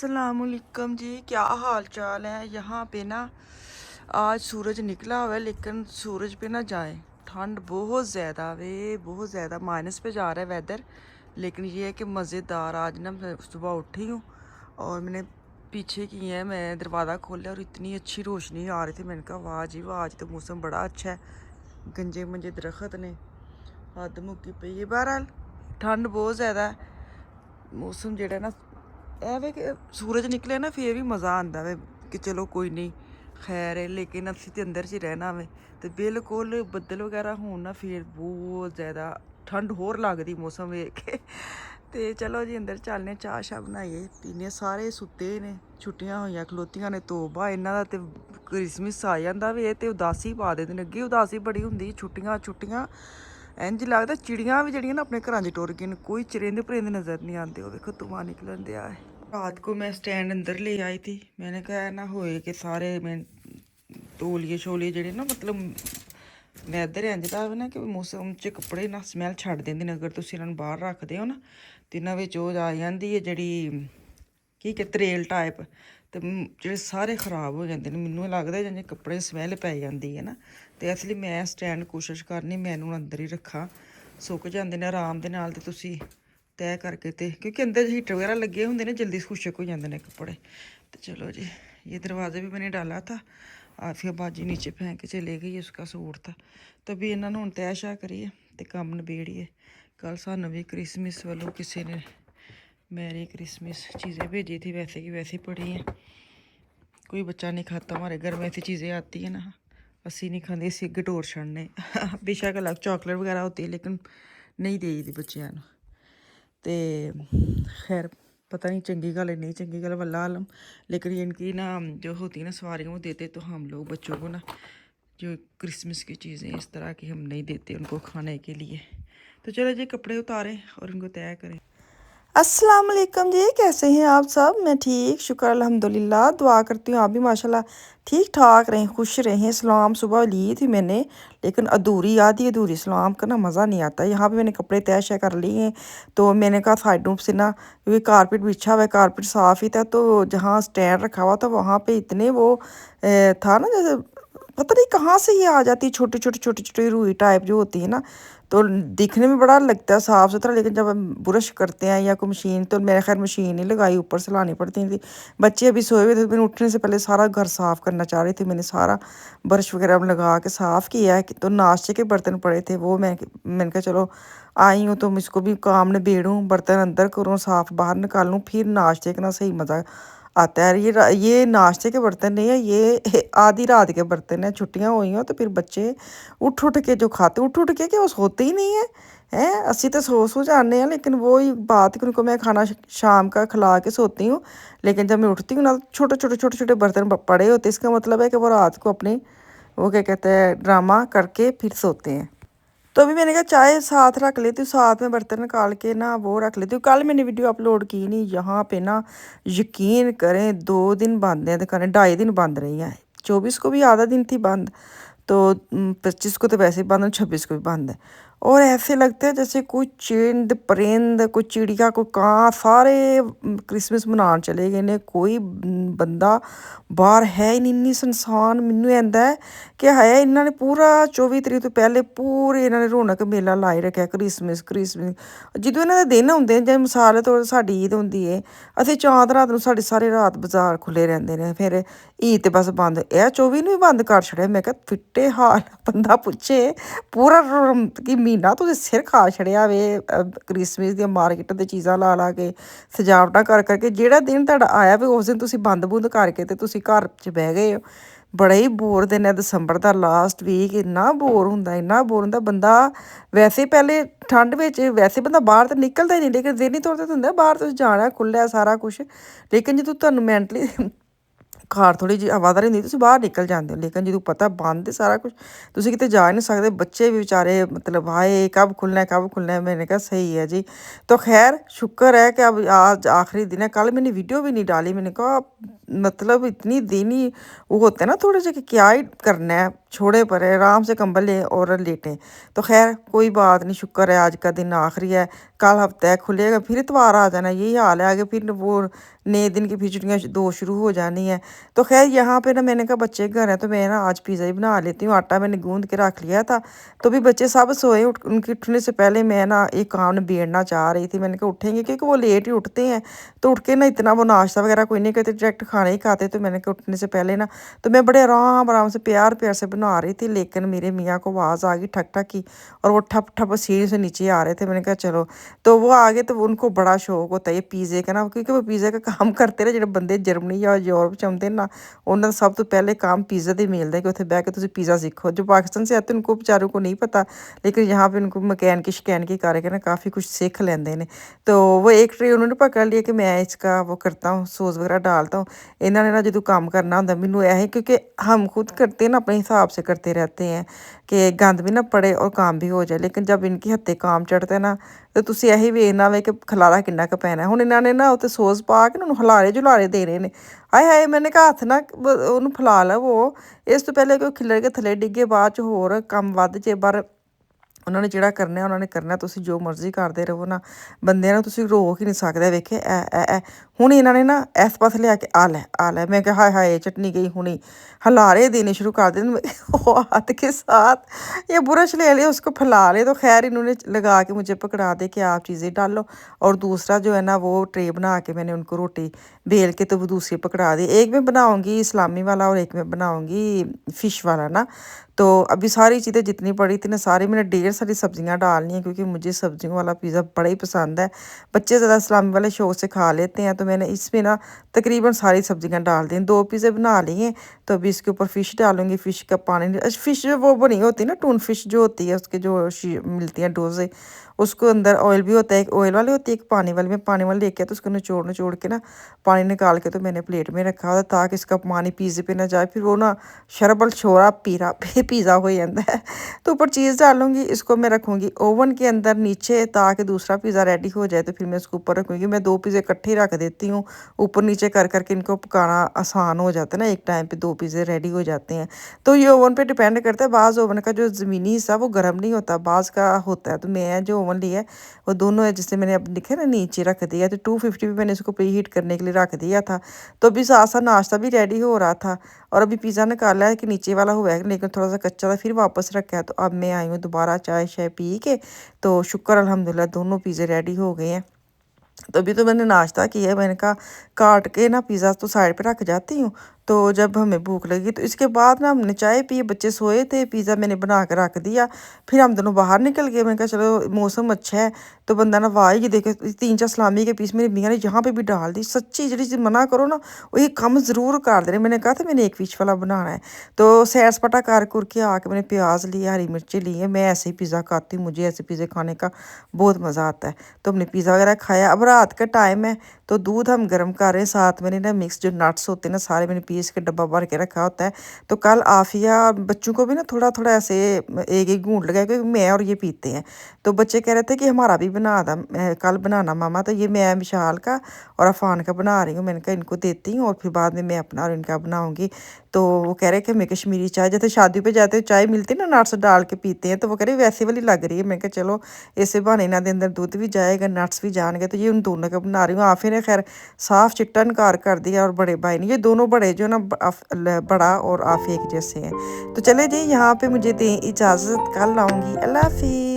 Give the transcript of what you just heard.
अस्सलामुअलैकुम जी, क्या हाल चाल है। यहाँ पे ना आज सूरज निकला हुआ है लेकिन सूरज पे ना जाए, ठंड बहुत ज़्यादा वे, बहुत ज़्यादा माइनस पे जा रहा है वेदर। लेकिन ये है कि मज़ेदार। आज ना मैं सुबह उठी हूँ और मैंने पीछे की है, मैं दरवाज़ा खोला और इतनी अच्छी रोशनी आ रही थी। मैंने कहा वाह जी वाह, आज तो मौसम बड़ा अच्छा है। गंजे मंजे दरख्त ने हद मुक्की पई है। बहरहाल ठंड बहुत ज़्यादा है। मौसम जेह्ड़ा ना ਐਵੇਂ ਕਿ ਸੂਰਜ ਨਿਕਲੇ ਨਾ ਫਿਰ ਵੀ ਮਜ਼ਾ ਆਉਂਦਾ ਵੇ ਕਿ ਚਲੋ ਕੋਈ ਨਹੀਂ ਖੈਰ ਹੈ। ਲੇਕਿਨ ਅਸੀਂ ਤੇ ਅੰਦਰ 'ਚ ਹੀ ਰਹਿਣਾ ਵੇ ਤੇ ਬਿਲਕੁਲ ਬੱਦਲ ਵਗੈਰਾ ਹੋਣ ਨਾ ਫਿਰ ਬਹੁਤ ਜ਼ਿਆਦਾ ਠੰਡ ਹੋਰ ਲੱਗਦੀ ਮੌਸਮ ਵੇਖ ਕੇ। ਤੇ ਚਲੋ ਜੀ ਅੰਦਰ ਚੱਲਨੇ, ਚਾਹ ਸ਼ਾਹ ਬਣਾਈਏ ਪੀਨੇ। ਸਾਰੇ ਸੁੱਤੇ ਨੇ, ਛੁੱਟੀਆਂ ਹੋਈਆਂ ਖਲੋਤੀਆਂ ਨੇ। ਤੋਬਾ ਇਹਨਾਂ ਦਾ ਤੇ ਕ੍ਰਿਸਮਸ ਆ ਜਾਂਦਾ ਵੇ ਤੇ ਉਦਾਸੀ ਪਾ ਦਿੰਦੇ ਨੇ। ਅੱਗੇ ਉਦਾਸੀ ਬੜੀ ਹੁੰਦੀ, ਛੁੱਟੀਆਂ ਛੁੱਟੀਆਂ ਇੰਝ ਲੱਗਦਾ ਚਿੜੀਆਂ ਵੀ ਜਿਹੜੀਆਂ ਨਾ ਆਪਣੇ ਘਰਾਂ 'ਚ ਟੁਰ ਗਈਆਂ ਨੇ, ਕੋਈ ਚਰਿੰਦੇ ਪਰਿੰਦੇ ਨਜ਼ਰ ਨਹੀਂ ਆਉਂਦੇ। ਉਹ ਵੇਖੋ ਧੂੰਆਂ ਨਿਕਲਣ ਦਿਆ ਹੈ। रात को मैं स्टैंड अंदर ले आई थी। मैंने कहा ना होए कि सारे मैं तौलिए शोलिए जेह्ड़े ना मतलब वैदर इंज दा ना कि मौसम च कपड़े ना स्मैल छड्ड दिंदे ने। अगर तुसीं इन्हां नूं बाहर रखदे हो ना ते इन्हां विच ओह् आ जांदी है जेह्ड़ी की कि तरेल टाइप, ते जेह्ड़े सारे खराब हो जांदे ने। मैनूं लगदा जि'यां कपड़े स्मैल पै जांदी है ना, ते इस लई मैं स्टैंड कोशिश करनी मैं इन्हूं अंदर ही रखां, सुक जांदे ने आराम दे नाल। ते तुसीं तय करके ते क्योंकि अंदर हीटर वगैरह लगे होंगे ना, जल्दी खुशक हो जाते हैं कपड़े। तो चलो जी, ये दरवाज़ा भी मैंने डाला था। आफिया बाजी नीचे फेंक के चले गई, उसका सूट था। तभी इन्होंने हूँ तय शाह करिए तो कम नबेड़िए। कल सानू भी क्रिसमस वालों किसी ने मैरी क्रिसमस चीज़ें भेजी थी, वैसे की वैसे पड़ी हैं। कोई बच्चा नहीं खाता, हमारे घर में ऐसी चीज़ें आती हैं ना, असी नहीं खाते, इसी घटोर छड़ने। बेशक अलग चॉकलेट वगैरह होती है लेकिन नहीं दे दी बच्चों। तो खैर पता नहीं चंगी गल है नहीं चंगी गल, वल्लाह आलम। लेकिन इनकी ना जो होती है ना सवारियाँ वो देते तो हम लोग बच्चों को ना जो क्रिसमस की चीज़ें इस तरह की हम नहीं देते उनको खाने के लिए। तो चलो जी कपड़े उतारें और उनको तय करें। अस्सलाम वालेकुम जी, कैसे हैं आप सब। मैं ठीक, शुक्र अल्हम्दुलिल्लाह। दुआ करती हूँ आप भी माशाल्लाह ठीक ठाक रहें, खुश रहें। सलाम सुबह ली थी मैंने लेकिन अधूरी, आधी अधूरी सलाम का ना मज़ा नहीं आता। यहाँ पे मैंने कपड़े तय शय कर लिए हैं। तो मैंने कहा साइडों से ना, क्योंकि कारपेट बिछा हुआ है, कारपेट साफ़ ही था, तो जहाँ स्टैंड रखा हुआ था वहाँ पे इतने वो था ना, जैसे पता नहीं कहाँ से ये आ जाती है, छोटी छोटी छोटी छोटी रुई टाइप जो होती है ना। तो दिखने में बड़ा लगता है साफ़ सुथरा, लेकिन जब हम ब्रश करते हैं या कोई मशीन, तो मैंने खैर मशीन नहीं लगाई, ऊपर से लानी पड़ती थी। बच्चे अभी सोए हुए थे, मैंने उठने से पहले सारा घर साफ़ करना चाह रही थी। मैंने सारा ब्रश वगैरह लगा के साफ़ किया है। तो नाश्ते के बर्तन पड़े थे, वो मैंने कहा चलो आई हूँ तो मैं इसको भी काम निबेड़ूँ, बर्तन अंदर करूँ साफ़, बाहर निकालूँ, फिर नाश्ते का ना सही मज़ा आता है। ये नाश्ते के बर्तन नहीं है, ये आधी रात के बर्तन है। छुट्टियाँ हुई हैं तो फिर बच्चे उठ उठ के जो खाते, उठ उठ के कि वो सोते ही नहीं है। हैं असी तो सो जाने हैं, लेकिन वो ही बात कि उनको मैं खाना शाम का खिला के सोती हूँ। लेकिन जब मैं उठती हूँ ना, छोटे छोटे छोटे छोटे बर्तन पड़े होते, इसका मतलब है कि वो रात को अपने वो क्या कहते हैं ड्रामा करके फिर सोते हैं। तो अभी मैंने कहा चाय साथ रख लेती हूँ, साथ में बर्तन निकाल के ना वो रख लेती हूँ। कल मैंने वीडियो अपलोड की नहीं, यहाँ पे ना यकीन करें 2 दिन बंद है दुकानें, 2.5 दिन बंद रही हैं। 24 को भी आधा दिन थी बंद, तो 25 को तो वैसे ही बंद है, 26 को भी बंद है। और ऐसे लगता है जैसे कोई चिंद परिंद, कोई चिड़िया, कोई कां, सारे क्रिसमस मनाने चले गए ने। कोई बंदा बाहर है ही नहीं, इन्नी सुनसान। मैनू आंदा है कि है इन्होंने पूरा 24 तरीक तो पहले पूरे इन्होंने रौनक मेला लाई रखा क्रिसमस क्रिसमस। ਜਦੋਂ ਇਹਨਾਂ ਦੇ ਦਿਨ ਹੁੰਦੇ ਨੇ, ਜਿਵੇਂ ਮਿਸਾਲ ਤੌਰ ਸਾਡੀ ਈਦ ਹੁੰਦੀ ਹੈ, ਅਸੀਂ ਚਾਂਦ ਰਾਤ ਨੂੰ ਸਾਡੀ ਸਾਰੀ ਰਾਤ ਬਾਜ਼ਾਰ ਖੁੱਲੇ ਰਹਿੰਦੇ ਨੇ। ਫਿਰ ਈਦ ਤੇ ਬਸ ਬੰਦ, ਇਹ 24 ਨੂੰ ਵੀ ਬੰਦ ਕਰ ਛੜਿਆ। ਮੈਂ ਕਿਹਾ ਫਿੱਟੇ ਹਾਲ, ਬੰਦਾ ਪੁੱਛੇ ਪੂਰਾ ਕਿ ਮਹੀਨਾ ਤੁਸੀਂ ਸਿਰ ਖਾ ਛੜਿਆ ਵੇ ਕ੍ਰਿਸਮਸ ਦੀਆਂ ਮਾਰਕੀਟ ਦੇ ਚੀਜ਼ਾਂ ਲਾ ਲਾ ਕੇ, ਸਜਾਵਟਾਂ ਕਰ ਕਰਕੇ। ਜਿਹੜਾ ਦਿਨ ਤੁਹਾਡਾ ਆਇਆ ਵੇ ਉਸ ਦਿਨ ਤੁਸੀਂ ਬੰਦ ਬੁੰਦ ਕਰਕੇ ਤੇ ਤੁਸੀਂ ਘਰ 'ਚ ਬਹਿ ਗਏ ਹੋ। ਬੜਾ ਹੀ ਬੋਰ ਦਿਨ ਹੈ ਦਸੰਬਰ ਦਾ ਲਾਸਟ ਵੀਕ, ਇੰਨਾ ਬੋਰ ਹੁੰਦਾ, ਇੰਨਾ ਬੋਰ ਹੁੰਦਾ। ਬੰਦਾ ਵੈਸੇ ਪਹਿਲੇ ਠੰਡ ਵਿੱਚ ਵੈਸੇ ਬੰਦਾ ਬਾਹਰ ਤਾਂ ਨਿਕਲਦਾ ਹੀ ਨਹੀਂ, ਲੇਕਿਨ ਜ਼ਹਿਨੀ ਤੌਰ 'ਤੇ ਹੁੰਦਾ ਬਾਹਰ ਤੁਸੀਂ ਜਾਣਾ, ਖੁੱਲ੍ਹਿਆ ਸਾਰਾ ਕੁਛ। ਲੇਕਿਨ ਜਦੋਂ ਤੁਹਾਨੂੰ ਮੈਂਟਲੀ ਖਾਰ ਥੋੜ੍ਹੀ ਜਿਹੀ ਹਵਾਦਾਰੀ ਹੁੰਦੀ ਤੁਸੀਂ ਬਾਹਰ ਨਿਕਲ ਜਾਂਦੇ ਹੋ। ਲੇਕਿਨ ਜਦੋਂ ਪਤਾ ਬੰਦ ਹੈ ਸਾਰਾ ਕੁਛ, ਤੁਸੀਂ ਕਿਤੇ ਜਾ ਨਹੀਂ ਸਕਦੇ। ਬੱਚੇ ਵੀ ਵਿਚਾਰੇ मतलब हाय कब खुलना है कब खुलना है। मैंने कहा सही है जी। तो खैर शुक्र है कि अब आज आखिरी दिन है। कल मैंने वीडियो भी नहीं डाली, मैंने कहा मतलब इतनी दिन ही वो होते हैं ना थोड़े से कि क्या ही करना है, छोड़े पड़े आराम से कंबल ले और लेटें। तो खैर कोई बात नहीं, शुक्र है आज का दिन आखिरी है। कल हफ्ता है खुलेगा, फिर इतवार आ जाना, यही हाल है। आगे फिर वो नए दिन की फिर छुट्टियाँ 2 शुरू हो जानी है। तो ख़ैर यहाँ पे ना मैंने कहा बच्चे घर हैं तो मैं ना आज पिज़्ज़ा ही बना लेती हूँ। आटा मैंने गूँध के रख लिया था। तो भी बच्चे सब सोए, उनके उठने से पहले मैं ना एक काम निबेड़ना चाह रही थी। मैंने कहा उठेंगे क्योंकि वो लेट ही उठते हैं। तो उठ के ना इतना वो नाश्ता वग़ैरह कोई नहीं करते, डायरेक्ट खाना ही खाते। तो मैंने कहा उठने से पहले ना, तो मैं बड़े आराम-आराम से प्यार-प्यार से बना रही थी, लेकिन मेरे मियाँ को आवाज़ आ गई ठक-ठक की, और वो ठप-ठप सीढ़ी से नीचे आ रहे थे। मैंने कहा चलो, तो वो आ गए। तो उनको बड़ा शौक होता है ये पिज़्ज़े का ना, क्योंकि वो पिज़्ज़े का काम करते ਨੇ ਜਿਹੜੇ ਬੰਦੇ ਜਰਮਨੀ ਜਾਂ ਯੂਰਪ ਚ ਆਉਂਦੇ ना, ਉਹਨਾਂ ਦਾ सब तो पहले काम पिज़्ज़ा ਦਾ ही मिलता है कि ਉੱਥੇ ਬਹਿ ਕੇ ਤੁਸੀਂ पिज़्ज़ा सीखो। जो पाकिस्तान से आते हैं उनको बेचारों को नहीं पता, लेकिन यहाँ पे उनको मकैनिकी शकैनिकी करके ना काफ़ी कुछ सीख लेते हैं। तो वो एक ट्रे उन्होंने पकड़ लिया कि मैं इसका वो करता हूँ, सॉस वगैरह डालता हूँ। इन्होंने ना जो काम करना होता मैनू यही, क्योंकि हम खुद करते हैं ना अपने हिसाब से करते रहते हैं कि गंद भी ना पड़े और काम भी हो जाए, लेकिन जब इनके हत्थे काम चढ़ते ना, ਤੇ ਤੁਸੀਂ ਇਹੀ ਵੇਖਣਾ ਵੇ ਕਿ ਖਲਾਰਾ ਕਿੰਨਾ ਕੁ ਪੈਣਾ। ਹੁਣ ਇਹਨਾਂ ਨੇ ਨਾ ਉੱਤੇ ਸੌਸ ਪਾ ਕੇ ਉਹਨੂੰ ਹਲਾਰੇ ਜੁਲਾਰੇ ਦੇ ਰਹੇ ਨੇ। ਹਾਏ ਹਾਏ, ਮੈਨੇ ਕਿਹਾ ਹੱਥ ਨਾ ਉਹਨੂੰ ਫੈਲਾ ਲਵੋ, ਇਸ ਤੋਂ ਪਹਿਲੇ ਕਿ ਉਹ ਖਿਲਰ ਕੇ ਥੱਲੇ ਡਿੱਗੇ, ਬਾਅਦ 'ਚ ਹੋਰ ਕੰਮ ਵੱਧ ਜੇ। ਪਰ ਉਹਨਾਂ ਨੇ ਜਿਹੜਾ ਕਰਨਾ ਉਹਨਾਂ ਨੇ ਕਰਨਾ, ਤੁਸੀਂ ਜੋ ਮਰਜ਼ੀ ਕਰਦੇ ਰਹੋ ਨਾ, ਬੰਦਿਆਂ ਨੂੰ ਤੁਸੀਂ ਰੋਕ ਹੀ ਨਹੀਂ ਸਕਦੇ। ਵੇਖੇ ਐ ਹੁਣ ਇਹਨਾਂ ਨੇ ਨਾ ਇਸ ਪਾਸੇ ਲਿਆ ਕੇ ਆ ਲੈ ਆ ਲੈ, ਮੈਂ ਕਿਹਾ ਹਾਏ ਹਾਏ ਚਟਨੀ गई हुई, हलारे देने शुरू कर दें। वो हाथ के साथ ये ब्रश ले ले उसको फैला ले। तो खैर इन्होंने लगा के मुझे पकड़ा दे कि आप चीज़ें डालो, और दूसरा जो है ना वो ट्रे बना के मैंने उनको रोटी बेल के तो वो दूसरी पकड़ा दी। एक मैं बनाऊंगी इस्लामी वाला और एक मैं बनाऊंगी फ़िश वाला ना। तो अभी सारी चीज़ें जितनी पड़ी थी ना, सारी मैंने ढेर सारी सब्जियां डालनी है, क्योंकि मुझे सब्जियों वाला पिज़्ज़ा बड़ा ही पसंद है। बच्चे ज़्यादा इस्लामी वाले शौक से खा लेते हैं, तो मैंने इसमें ना तकरीबन सारी सब्जियां डाल दी। 2 पिज़्ज़े बना लिए। तो अभी इसके ऊपर फ़िश डालूंगी। फ़िश का पानी, फ़िश वो बनी होती है ना, टून फ़िश जो होती है, उसके जो मिलती हैं डोजे, उसको अंदर ऑयल भी होता है, एक ऑयल वाली होती है एक पानी वाली। मैं पानी वाली लेके तो उसको निचोड़ निचोड़ के ना पानी निकाल के तो मैंने प्लेट में रखा हुआ, ताकि इसका पानी पिज़्ज़े पे ना जाए, फिर वो ना शरबल छोरा पीरा पिज़्ज़ा हो जाता है। तो ऊपर चीज़ डालूंगी, इसको मैं रखूँगी ओवन के अंदर नीचे, ताकि दूसरा पिज़्ज़ा रेडी हो जाए। तो फिर मैं उसको ऊपर रखूँगी। मैं 2 पिज़्ज़े इकट्ठे ही रख देती हूँ, ऊपर नीचे कर करके इनको पकाना आसान हो जाता है ना, एक टाइम पे 2 पिज़्ज़े रेडी हो जाते हैं। तो ये ओवन पे डिपेंड करता है। बाज़ ओवन का जो ज़मीनी हिस्सा वो गर्म नहीं होता, बाज़ का होता है। तो मैं जो ओवन लिया है वो दोनों है, जिससे मैंने अब दिखे ना नीचे रख दिया। तो 250 पे मैंने इसको प्री हीट करने के लिए रख दिया था। तो अभी साथ साथ नाश्ता भी रेडी हो रहा था, और अभी पिज़्ज़ा निकाला है कि नीचे वाला हुआ है, लेकिन थोड़ा सा कच्चा था, फिर वापस रखा है। तो अब मैं आई हूँ दोबारा चाय शाय पी के। तो शुक्र अल्हम्दुलिल्लाह दोनों पिज़्ज़े रेडी हो गए हैं। तो अभी तो मैंने नाश्ता किया है। मैंने कहा काट के ना पिज़्ज़ा तो साइड पे रख जाती हूँ, तो जब हमें भूख लगी तो इसके बाद ना हमने चाय पी, बच्चे सोए थे, पिज़्ज़ा मैंने बना के रख दिया। फिर हम दोनों बाहर निकल गए। मैंने कहा चलो मौसम अच्छा है तो बंदा ना वाह ये देखे 3-4 सलामी के पीस मेरी मियाँ ने यहाँ पे भी डाल दी। सच्ची जी चीज़ मना करो ना वो ये काम ज़रूर कर दे रहे। मैंने कहा था मैंने एक फ़िश वाला बनाना है। तो सैर सपाटा कर कुर के आके मैंने प्याज लिया, हरी मिर्ची ली है। मैं ऐसे ही पिज़्ज़ा खाती हूँ, मुझे ऐसे पिज़्ज़े खाने का बहुत मज़ा आता है। तो हमने पिज़्ज़ा वगैरह खाया। अब रात का टाइम है तो दूध हम गर्म कर रहे हैं। साथ मैंने ना मिक्स जो नट्स होते हैं ना सारे मैंने पीस के डब्बा भर के रखा होता है। तो कल आफिया बच्चों को भी ना थोड़ा थोड़ा ऐसे एक एक घूंट लगाया, क्योंकि मैं और ये पीते हैं। तो बच्चे कह रहे थे कि हमारा भी बना दा कल बनाना मामा। तो ये मैं विशाल का और अफान का बना रही हूँ। मैंने कहा इनको देती हूँ और फिर बाद में मैं अपना और इनका बनाऊँगी। तो वो कह रहे कि हमें कश्मीरी चाय, जैसे शादी पे जाते हैं चाय मिलती है ना नट्स डाल के पीते हैं, तो वो कह रहे वैसे वाली लग रही है। मैं कहा चलो इसे बहाने ना दे अंदर दूध भी जाएगा नट्स भी जाएंगे। तो ये उन दोनों का बना रही हूँ। आफिया ने खैर साफ चिट्टा इनकार कर दिया, और बड़े भाई ने, ये दोनों बड़े जो ना बड़ा और आफिया एक जैसे हैं। तो चले जी यहाँ पे मुझे दें इजाज़त, कल आऊँगी। अल्लाह हाफिज़।